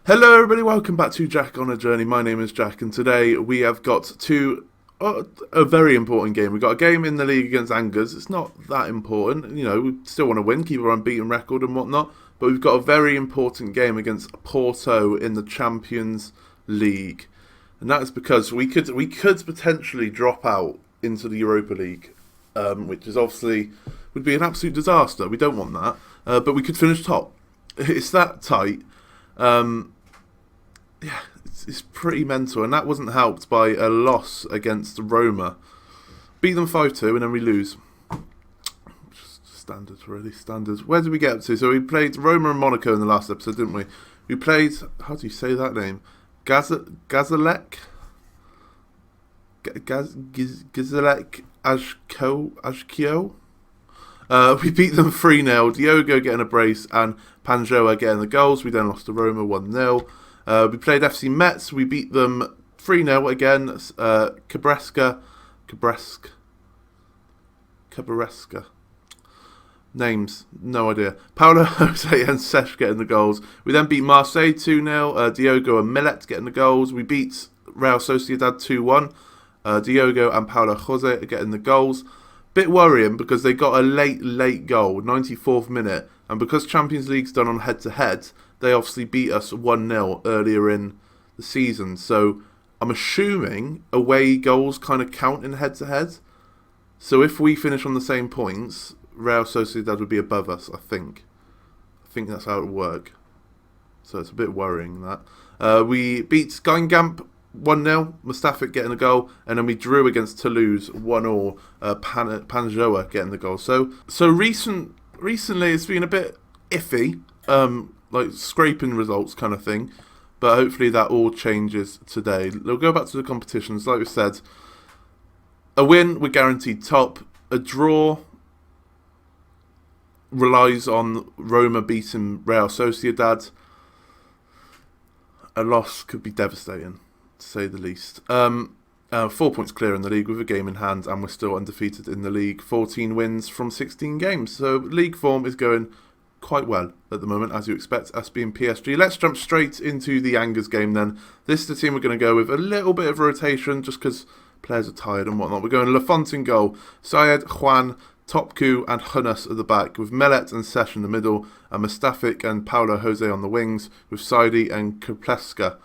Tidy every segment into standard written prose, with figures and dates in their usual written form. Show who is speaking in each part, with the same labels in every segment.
Speaker 1: Hello everybody, welcome back to Jack on a Journey. My name is Jack and today we have got a very important game. We've got a game in the league against Angers. It's not that important, we still want to win, keep our unbeaten record and whatnot, but we've got a very important game against Porto in the Champions League. And that is because we could potentially drop out into the Europa League, which is obviously would be an absolute disaster. We don't want that, but we could finish top. It's that tight. It's pretty mental, and that wasn't helped by a loss against Roma. Beat them 5-2, and then we lose. Just standards, really, standards. Where did we get up to? So we played Roma and Monaco in the last episode, didn't we? We played, how do you say that name? Gazalek? Gazalek Ajkio? We beat them 3-0, Diogo getting a brace and Panjoa getting the goals. We then lost to Roma 1-0. We played FC Metz, we beat them 3-0 again. Cabresca. Names, no idea. Paulo Jose and Sesh getting the goals. We then beat Marseille 2-0, Diogo and Millet getting the goals. We beat Real Sociedad 2-1. Diogo and Paulo Jose getting the goals. Bit worrying because they got a late goal, 94th minute, and because Champions League's done on head-to-head, they obviously beat us 1-0 earlier in the season. So I'm assuming away goals kind of count in head-to-head. So if we finish on the same points, Real Sociedad would be above us, I think. I think that's how it would work. So it's a bit worrying, that. We beat Guingamp 1-0, Mustafic getting a goal, and then we drew against Toulouse 1-0, Panjoa getting the goal. So recently it's been a bit iffy, like scraping results kind of thing, but hopefully that all changes today. We'll go back to the competitions. Like we said, a win, we're guaranteed top. A draw relies on Roma beating Real Sociedad. A loss could be devastating, to say the least. 4 points clear in the league with a game in hand, and we're still undefeated in the league. 14 wins from 16 games. So league form is going quite well at the moment, as you expect, us being PSG. Let's jump straight into the Angers game then. This is the team we're going to go with. A little bit of rotation, just because players are tired and whatnot. We're going Lafont in goal, Syed, Juan, Topku and Hunus at the back, with Millet and Sesh in the middle, and Mustafic and Paulo Jose on the wings, with Saidi and Kapleska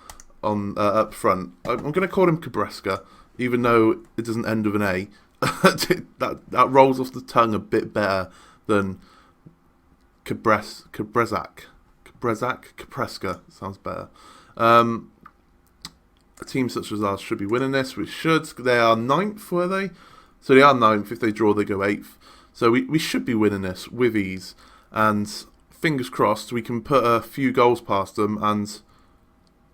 Speaker 1: on up front. I'm going to call him Cabresca, even though it doesn't end with an A. that rolls off the tongue a bit better than Capresca sounds better. A team such as ours should be winning this. We should. They are 9th, were they? So they are 9th. If they draw, they go 8th. So we should be winning this with ease. And fingers crossed, we can put a few goals past them and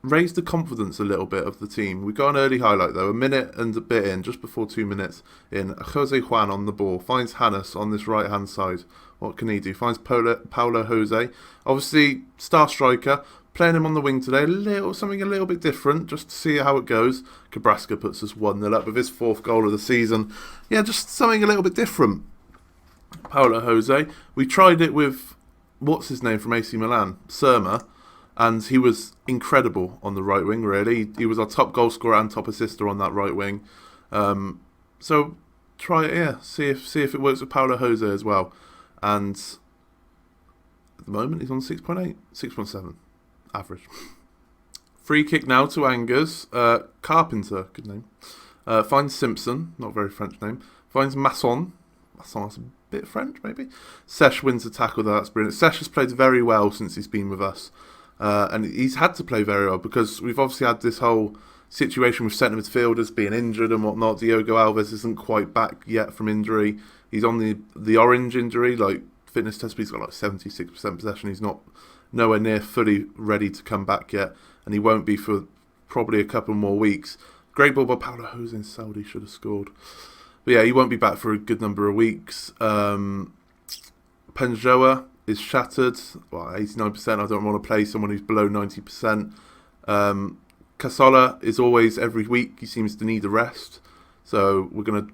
Speaker 1: raise the confidence a little bit of the team. We got an early highlight though, a minute and a bit in, just before 2 minutes in. Jose Juan on the ball, finds Hannes on this right hand side. What can he do? Finds Paulo Jose. Obviously, star striker, playing him on the wing today. Something a little bit different, just to see how it goes. Cabrasca puts us 1-0 up with his 4th goal of the season. Yeah, just something a little bit different. Paulo Jose. We tried it with, what's his name from AC Milan? Surma. And he was incredible on the right wing, really. He was our top goal scorer and top assister on that right wing. So try it here. See if it works with Paulo Jose as well. And at the moment, he's on 6.8, 6.7. Average. Free kick now to Angers. Carpenter, good name. Finds Simpson, not a very French name. Finds Masson. Masson's a bit French, maybe. Sesh wins the tackle, though. That's brilliant. Sesh has played very well since he's been with us. And he's had to play very well because we've obviously had this whole situation with centre midfielders being injured and whatnot. Diogo Alves isn't quite back yet from injury. He's on the orange injury, like fitness test, but he's got like 76% possession. He's not nowhere near fully ready to come back yet, and he won't be for probably a couple more weeks. Great ball by Paulo Jose in Saudi, should have scored. But yeah, he won't be back for a good number of weeks. Panjoa is shattered. Well, 89%. I don't want to play someone who's below 90%. Casola is always every week. He seems to need a rest. So we're going to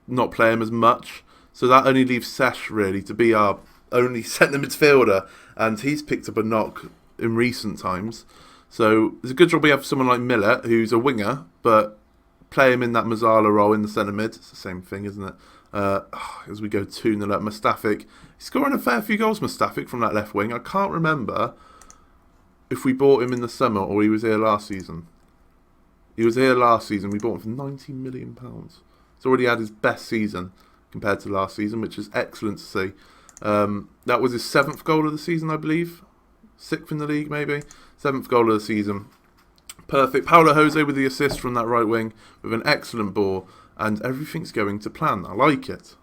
Speaker 1: not play him as much. So that only leaves Sesh, really, to be our only centre midfielder. And he's picked up a knock in recent times. So it's a good job we have someone like Millet, who's a winger, but play him in that Mazzala role in the centre mid. It's the same thing, isn't it? As we go 2-0 up, Mustafic. He's scoring a fair few goals, Mustafic, from that left wing. I can't remember if we bought him in the summer or he was here last season. He was here last season. We bought him for £90 million. He's already had his best season compared to last season, which is excellent to see. That was his 7th goal of the season, I believe. 6th in the league, maybe. 7th goal of the season. Perfect. Paulo Jose with the assist from that right wing with an excellent ball. And everything's going to plan. I like it.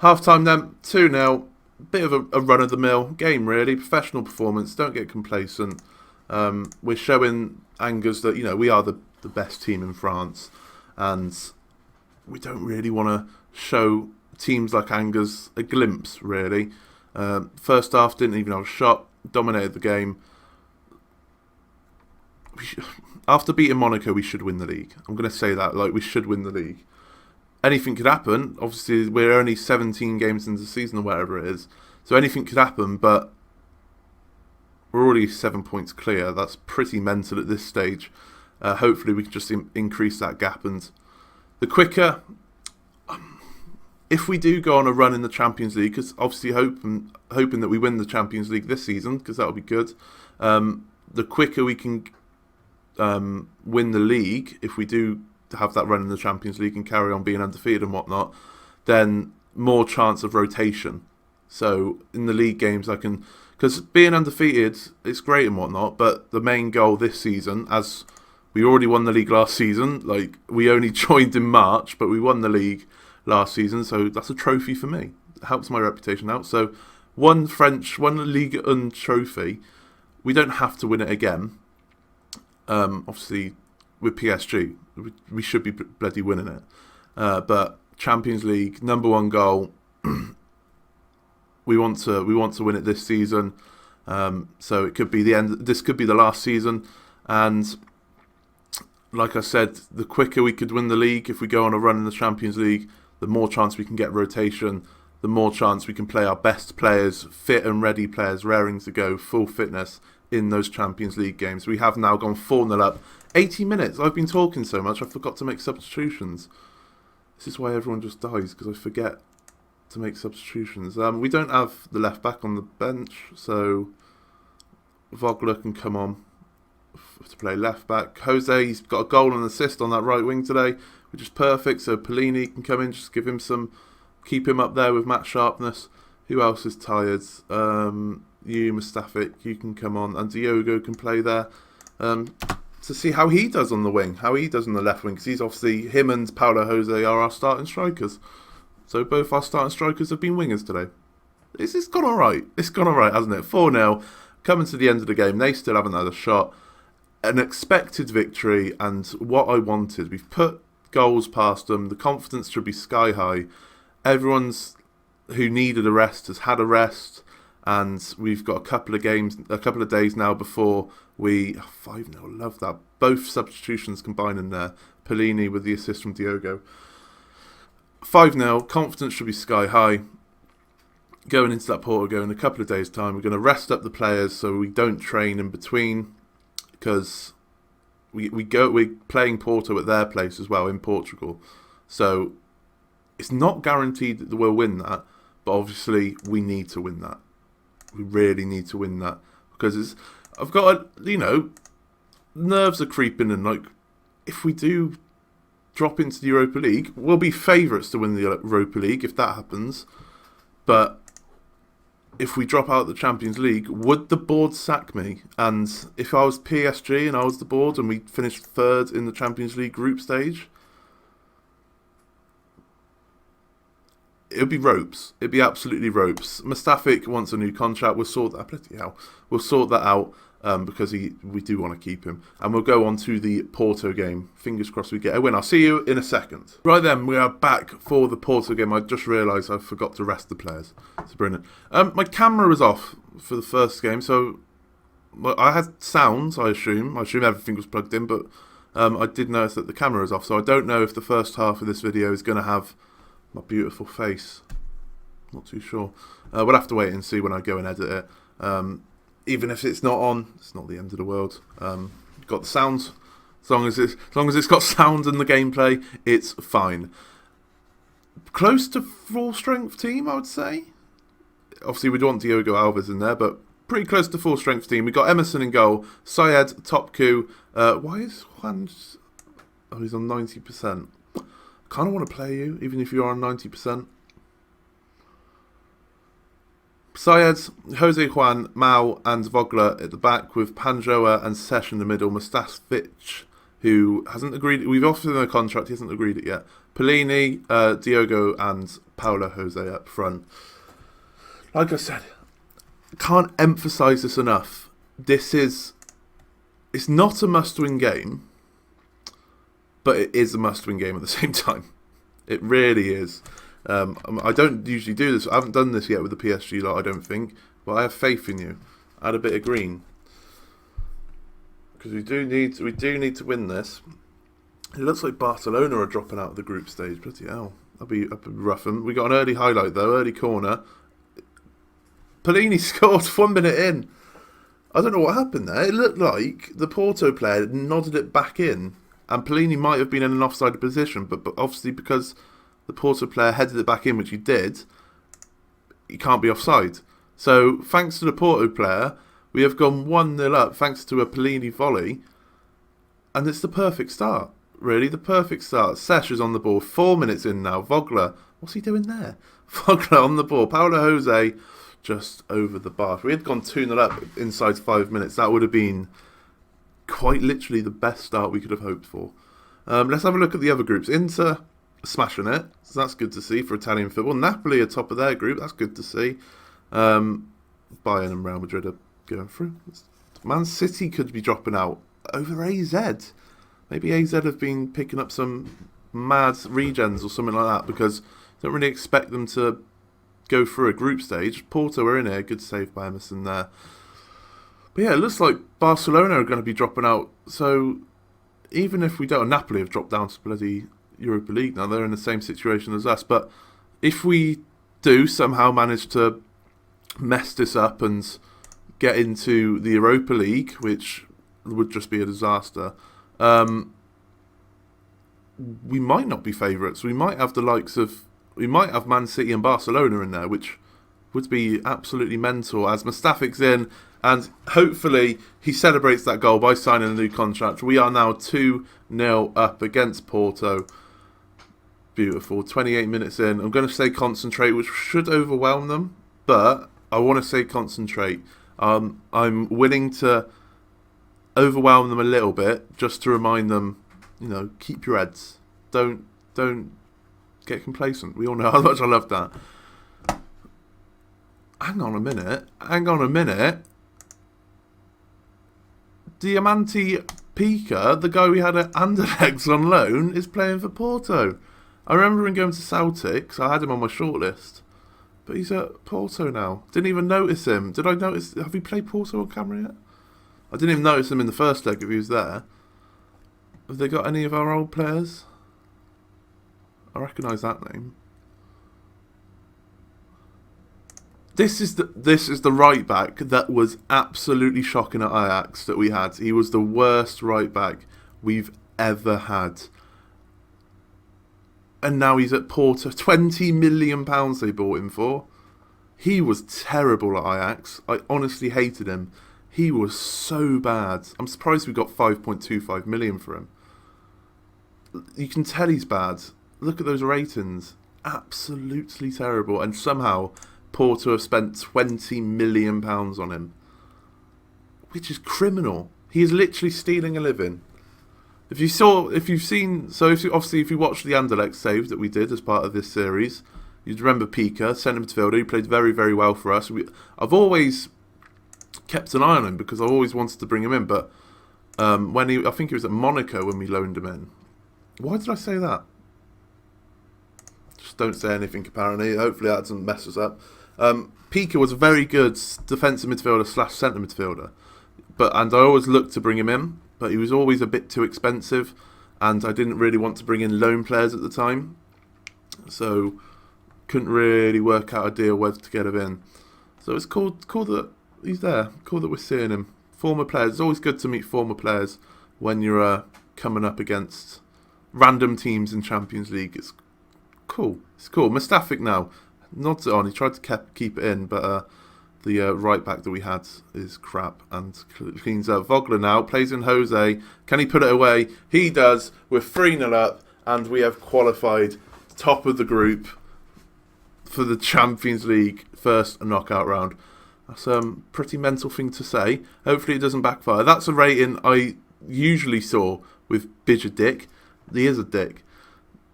Speaker 1: Half-time then, 2-0. Bit of a run-of-the-mill game, really. Professional performance. Don't get complacent. We're showing Angers that, we are the best team in France. And we don't really want to show teams like Angers a glimpse, really. First half, didn't even have a shot. Dominated the game. After beating Monaco, we should win the league. I'm going to say that, we should win the league. Anything could happen. Obviously, we're only 17 games into the season or whatever it is. So anything could happen, but we're already 7 points clear. That's pretty mental at this stage. Hopefully, we can just increase that gap. And the quicker, if we do go on a run in the Champions League, because obviously hoping that we win the Champions League this season, because that would be good. The quicker we can win the league, if we do have that run in the Champions League and carry on being undefeated and whatnot, then more chance of rotation. So in the league games, because being undefeated, it's great and whatnot, but the main goal this season, as we already won the league last season, we only joined in March, but we won the league last season, so that's a trophy for me. It helps my reputation out. So one Ligue 1 trophy, we don't have to win it again. Obviously, with PSG, we should be bloody winning it. But Champions League, number one goal. we want to win it this season. So it could be the end. This could be the last season. And like I said, the quicker we could win the league, if we go on a run in the Champions League, the more chance we can get rotation. The more chance we can play our best players, fit and ready players, raring to go, full fitness in those Champions League games. We have now gone 4-0 up. 80 minutes. I've been talking so much, I forgot to make substitutions. This is why everyone just dies, because I forget to make substitutions. We don't have the left back on the bench, so Vogler can come on to play left back. Jose's got a goal and assist on that right wing today, which is perfect. So Pellini can come in, just give him keep him up there with match sharpness. Who else is tired? Mustafic, you can come on, and Diogo can play there. To see how he does on the wing, how he does on the left wing, because he's obviously, him and Paulo Jose are our starting strikers. So both our starting strikers have been wingers today. It's gone alright. It's gone alright, hasn't it? 4-0, coming to the end of the game, they still haven't had a shot. An expected victory, and what I wanted. We've put goals past them, the confidence should be sky high. Everyone's who needed a rest has had a rest. And we've got a couple of days now before we... 5-0, love that. Both substitutions combined in there. Pellini with the assist from Diogo. 5-0, confidence should be sky high. Going into that Porto in a couple of days' time, we're going to rest up the players so we don't train in between. Because we're playing Porto at their place as well in Portugal. So it's not guaranteed that we'll win that. But obviously we need to win that. We really need to win that, because I've got nerves are creeping, and if we do drop into the Europa League, we'll be favourites to win the Europa League if that happens. But if we drop out of the Champions League, would the board sack me? And if I was PSG and I was the board and we finished third in the Champions League group stage, it would be ropes. It'd be absolutely ropes. Mustafic wants a new contract. We'll sort that. Bloody hell. We'll sort that out because we do want to keep him. And we'll go on to the Porto game. Fingers crossed we get a win. I'll see you in a second. Right then, we are back for the Porto game. I just realised I forgot to rest the players. It's brilliant. My camera was off for the first game, so I had sounds, I assume. I assume everything was plugged in, but I did notice that the camera was off. So I don't know if the first half of this video is going to have my beautiful face Not too sure. We'll have to wait and see when I go and edit it. Even if it's not on, it's not the end of the world. Got the sounds. As long as it's got sound and the gameplay, it's fine. Close to full strength team, I would say. Obviously, we'd want Diogo Alves in there, but pretty close to full strength team. We got Emerson in goal, Syed, Topku. Why is Juan? Oh, he's on 90%. Kind of want to play you, even if you're on 90%. Syed, Jose Juan, Mao, and Vogler at the back, with Panjoa and Sesh in the middle. Mustafic, who hasn't agreed. We've offered him a contract. He hasn't agreed it yet. Polini, Diogo, and Paulo Jose up front. Like I said, can't emphasise this enough. It's not a must-win game, but it is a must-win game at the same time. It really is. I don't usually do this. I haven't done this yet with the PSG lot, I don't think. But I have faith in you. Add a bit of green. Because we do need to win this. It looks like Barcelona are dropping out of the group stage. Bloody hell. That'd be rough. And we got an early highlight though, early corner. Polini scored 1 minute in. I don't know what happened there. It looked like the Porto player nodded it back in. And Polini might have been in an offside position. But obviously because the Porto player headed it back in, which he did, he can't be offside. So thanks to the Porto player, we have gone 1-0 up thanks to a Polini volley. And it's the perfect start. Really, the perfect start. Sesh is on the ball. 4 minutes in now. Vogler, what's he doing there? Vogler on the ball. Paulo Jose just over the bar. If we had gone 2-0 up inside 5 minutes, that would have been quite literally the best start we could have hoped for. Let's have a look at the other groups. Inter smashing it, so that's good to see for Italian football. Napoli are top of their group, that's good to see. Bayern and Real Madrid are going through. Man City could be dropping out over AZ. Maybe AZ have been picking up some mad regens or something like that, because I don't really expect them to go through a group stage. Porto are in here, good save by Emerson there. But yeah, it looks like Barcelona are going to be dropping out, so even if we don't, Napoli have dropped down to bloody Europa League now, they're in the same situation as us. But if we do somehow manage to mess this up and get into the Europa League, which would just be a disaster, we might not be favourites. We might have Man City and Barcelona in there, which would be absolutely mental, as Mustafic's in, and hopefully he celebrates that goal by signing a new contract. We are now 2-0 up against Porto. Beautiful. 28 minutes in. I'm going to say concentrate, which should overwhelm them, but I want to say concentrate. I'm willing to overwhelm them a little bit, just to remind them, keep your heads. Don't get complacent. We all know how much I love that. Hang on a minute. Diamante Pika, the guy we had at Anderlecht on loan, is playing for Porto. I remember him going to Celtic, so I had him on my shortlist. But he's at Porto now. Didn't even notice him. Did I notice? Have we played Porto on camera yet? I didn't even notice him in the first leg if he was there. Have they got any of our old players? I recognise that name. This is the right back that was absolutely shocking at Ajax that we had. He was the worst right back we've ever had. And now he's at Porto. £20 million they bought him for. He was terrible at Ajax. I honestly hated him. He was so bad. I'm surprised we got 5.25 million for him. You can tell he's bad. Look at those ratings. Absolutely terrible. And somehow Porto have spent £20 million on him, which is criminal. He is literally stealing a living. If you watched the Anderlecht save that we did as part of this series, you'd remember Pika, centre midfielder, who played very, very well for us. I've always kept an eye on him because I always wanted to bring him in, but I think he was at Monaco when we loaned him in. Why did I say that? Just don't say anything, apparently. Hopefully that doesn't mess us up. Pika was a very good defensive midfielder / centre midfielder, and I always looked to bring him in, but he was always a bit too expensive, and I didn't really want to bring in loan players at the time. So couldn't really work out a deal whether to get him in. So it's cool that he's there. Cool that we're seeing him. Former players. It's always good to meet former players when you're coming up against random teams in Champions League. It's cool. It's cool. Mustafic now nods it on. He tried to keep it in, but the right back that we had is crap and cleans up. Vogler now plays in Jose. Can he put it away? He does. We're 3-0 up, and we have qualified top of the group for the Champions League first knockout round. That's a pretty mental thing to say. Hopefully it doesn't backfire. That's a rating I usually saw with Bidger Dick. He is a dick.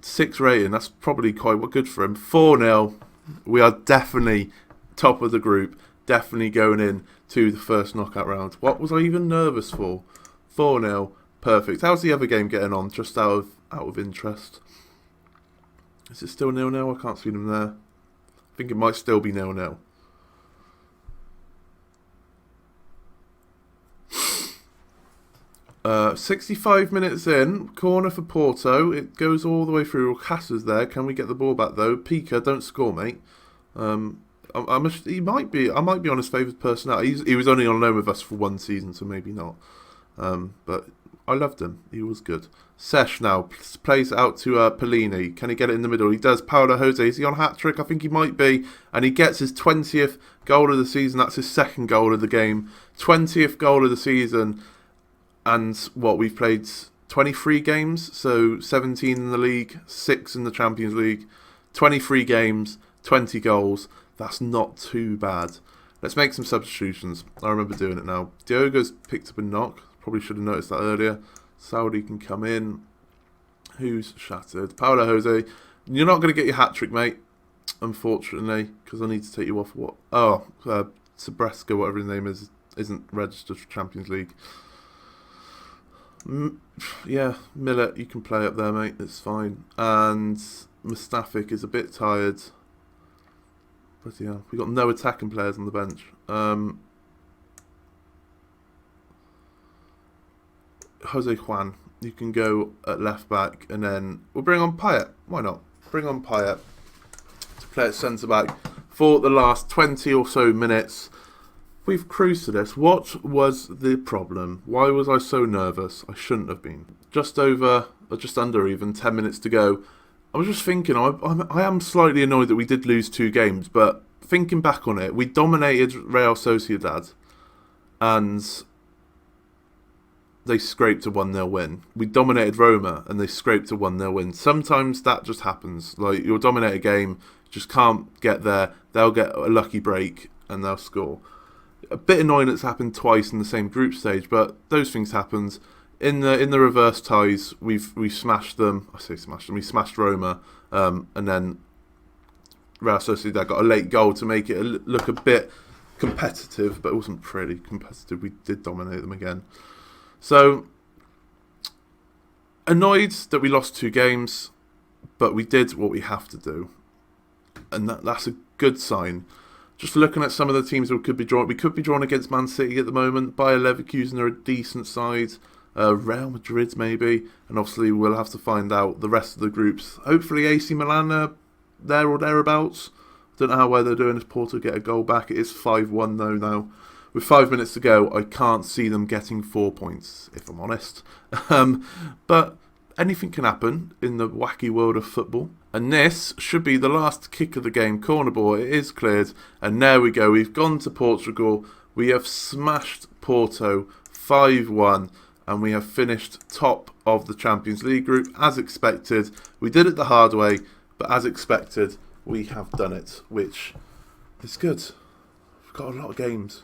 Speaker 1: 6 rating. That's probably quite good for him. 4-0. We are definitely top of the group. Definitely going in to the first knockout round. What was I even nervous for? 4-0. Perfect. How's the other game getting on? Just out of interest. Is it still 0-0? I can't see them there. I think it might still be 0-0. Uh, 65 minutes in, corner for Porto. It goes all the way through. Casas there. Can we get the ball back though? Pika, don't score, mate. He might be. I might be on his favoured person out. He was only on loan with us for 1 season, so maybe not. But I loved him. He was good. Sesh now plays out to Pellini. Can he get it in the middle? He does. Paolo Jose, is he on hat trick? I think he might be. And he gets his 20th goal of the season. That's his 2nd goal of the game. 20th goal of the season. And we've played 23 games, so 17 in the league, 6 in the Champions League, 23 games, 20 goals. That's not too bad. Let's make some substitutions. I remember doing it now. Diogo's picked up a knock. Probably should have noticed that earlier. Saudi can come in. Who's shattered? Paolo Jose. You're not going to get your hat-trick, mate, unfortunately, because I need to take you off what? Oh, Sabreska, whatever his name is, isn't registered for Champions League. Yeah, Millet, you can play up there, mate. It's fine. And Mustafic is a bit tired. But yeah, we've got no attacking players on the bench. Jose Juan, you can go at left back, and then we'll bring on Payet. Why not? Bring on Payet to play at centre back for the last 20 or so minutes. We've cruised to this. What was the problem? Why was I so nervous? I shouldn't have been. Just over, or just under even, 10 minutes to go. I was just thinking, I am slightly annoyed that we did lose 2 games, but thinking back on it, we dominated Real Sociedad, and they scraped a 1-0 win. We dominated Roma, and they scraped a 1-0 win. Sometimes that just happens. Like, you'll dominate a game, just can't get there. They'll get a lucky break, and they'll score. A bit annoying it's happened twice in the same group stage, but those things happened. In the reverse ties, we smashed them. I say smashed them. We smashed Roma, and then Real Sociedad got a late goal to make it look a bit competitive, but it wasn't pretty competitive. We did dominate them again. So annoyed that we lost 2 games, but we did what we have to do, and that's a good sign. Just looking at some of the teams we could be drawn. We could be drawn against Man City at the moment. Bayer Leverkusen are a decent side. Real Madrid maybe. And obviously we'll have to find out the rest of the groups. Hopefully AC Milan are there or thereabouts. Don't know how well they're doing if Porto get a goal back. It is 5-1 though now. With 5 minutes to go, I can't see them getting 4 points, if I'm honest. But anything can happen in the wacky world of football. And this should be the last kick of the game. Corner ball, it is cleared. And there we go. We've gone to Portugal. We have smashed Porto 5-1. And we have finished top of the Champions League group, as expected. We did it the hard way, but as expected, we have done it, which is good. We've got a lot of games.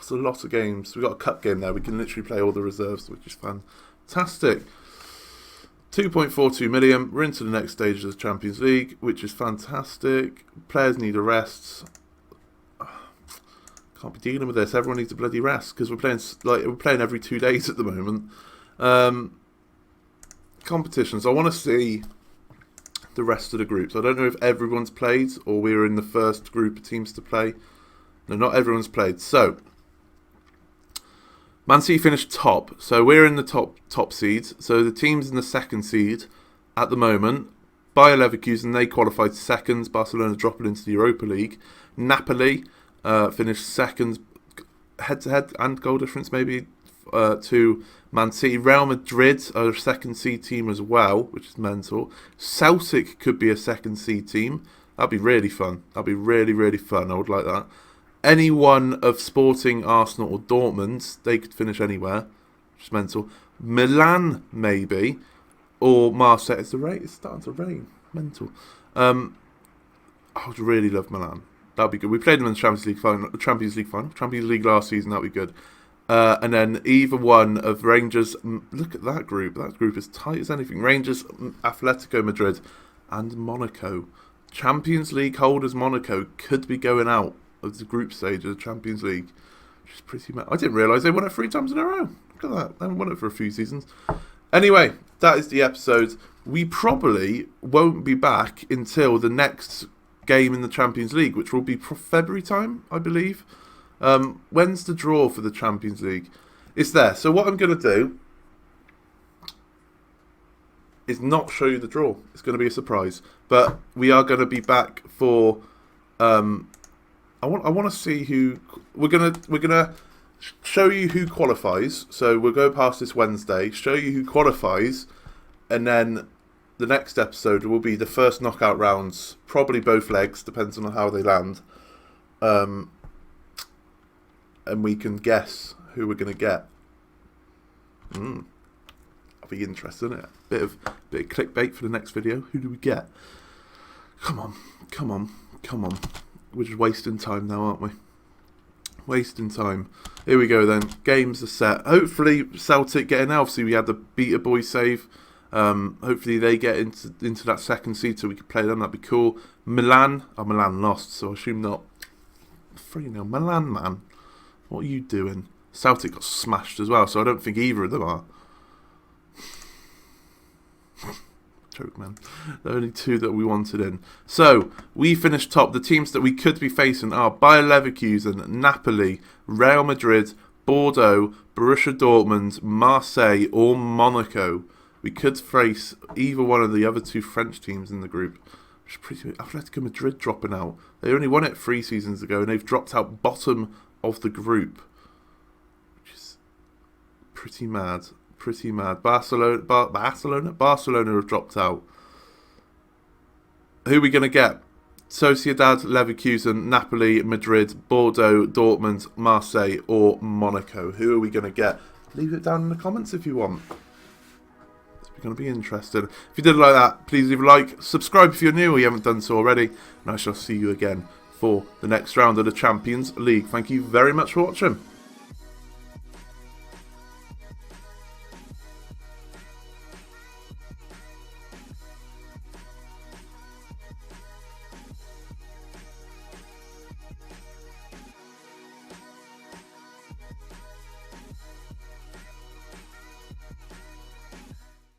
Speaker 1: We've got a cup game there. We can literally play all the reserves, which is fantastic. 2.42 million. We're into the next stage of the Champions League, which is fantastic. Players need a rest. Can't be dealing with this. Everyone needs a bloody rest because we're playing every 2 days at the moment. Competitions. I want to see the rest of the groups. I don't know if everyone's played or we're in the first group of teams to play. No, not everyone's played. So Man City finished top, so we're in the top seeds. So the teams in the second seed at the moment, Bayer Leverkusen, they qualified seconds. Barcelona dropping into the Europa League. Napoli finished seconds, head-to-head and goal difference maybe, to Man City. Real Madrid are a second seed team as well, which is mental. Celtic could be a second seed team. That'd be really fun. That'd be really, really fun. I would like that. Any one of Sporting, Arsenal or Dortmund, they could finish anywhere, which is mental. Milan, maybe, or Marseille. It's starting to rain. Mental. I would really love Milan. That'd be good. We played them in the Champions League final. Champions League last season. That'd be good. And then either one of Rangers. Look at that group. That group is tight as anything. Rangers, Atletico Madrid, and Monaco. Champions League holders Monaco could be going out of the group stage of the Champions League, which is pretty mad. I didn't realise they won it 3 times in a row. Look at that. They haven't won it for a few seasons. Anyway, that is the episode. We probably won't be back until the next game in the Champions League, which will be February time, I believe. When's the draw for the Champions League? It's there. So what I'm going to do is not show you the draw. It's going to be a surprise. But we are going to be back for... I want to see who... We're gonna show you who qualifies. So we'll go past this Wednesday, show you who qualifies, and then the next episode will be the first knockout rounds, probably both legs, depends on how they land. And we can guess who we're going to get. That'll be interesting, isn't it? Bit of clickbait for the next video. Who do we get? Come on. We're just wasting time now, aren't we? Wasting time. Here we go then. Games are set. Hopefully Celtic get in. Obviously we had the Beta Boy save. Hopefully they get into that second seed so we can play them. That'd be cool. Milan. Milan lost, so I assume not. 3-0. Milan, man. What are you doing? Celtic got smashed as well, so I don't think either of them are. Joke, man. The only 2 that we wanted in. So, we finished top. The teams that we could be facing are Bayer Leverkusen, Napoli, Real Madrid, Bordeaux, Borussia Dortmund, Marseille or Monaco. We could face either one of the other 2 French teams in the group. Which is pretty... Atletico Madrid dropping out. They only won it 3 seasons ago and they've dropped out bottom of the group. Which is pretty mad. Barcelona have dropped out. Who are we going to get? Sociedad, Leverkusen, Napoli, Madrid, Bordeaux, Dortmund, Marseille or Monaco. Who are we going to get? Leave it down in the comments if you want. It's going to be interesting. If you did like that, please leave a like. Subscribe if you're new or you haven't done so already. And I shall see you again for the next round of the Champions League. Thank you very much for watching.